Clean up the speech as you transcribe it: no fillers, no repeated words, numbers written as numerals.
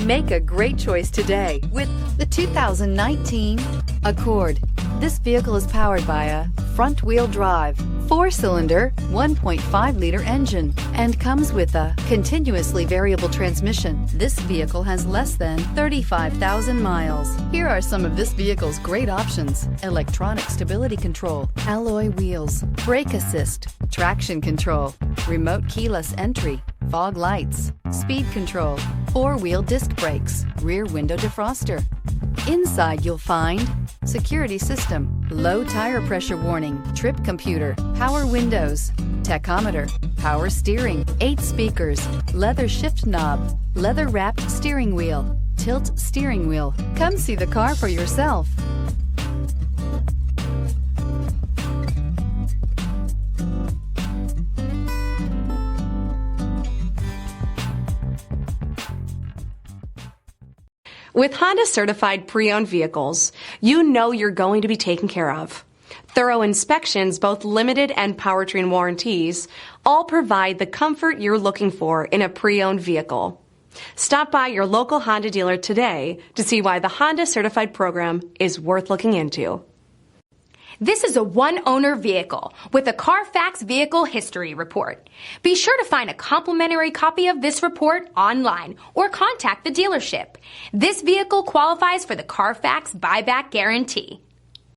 Make a great choice today with the 2019 Accord. This vehicle is powered by a front-wheel drive, 4-cylinder, 1.5-liter engine, and comes with a continuously variable transmission. This vehicle has less than 35,000 miles. Here are some of this vehicle's great options: electronic stability control, alloy wheels, brake assist, traction control, remote keyless entry, fog lights, speed control, 4-wheel disc brakes, rear window defroster. Inside you'll find security system, low tire pressure warning, trip computer, power windows, tachometer, power steering, 8 speakers, leather shift knob, leather wrapped steering wheel, tilt steering wheel. Come see the car for yourself. With Honda certified pre-owned vehicles, you know you're going to be taken care of. Thorough inspections, both limited and powertrain warranties, all provide the comfort you're looking for in a pre-owned vehicle. Stop by your local Honda dealer today to see why the Honda certified program is worth looking into. This is a one-owner vehicle with a CARFAX Vehicle History Report. Be sure to find a complimentary copy of this report online or contact the dealership. This vehicle qualifies for the CARFAX Buyback Guarantee.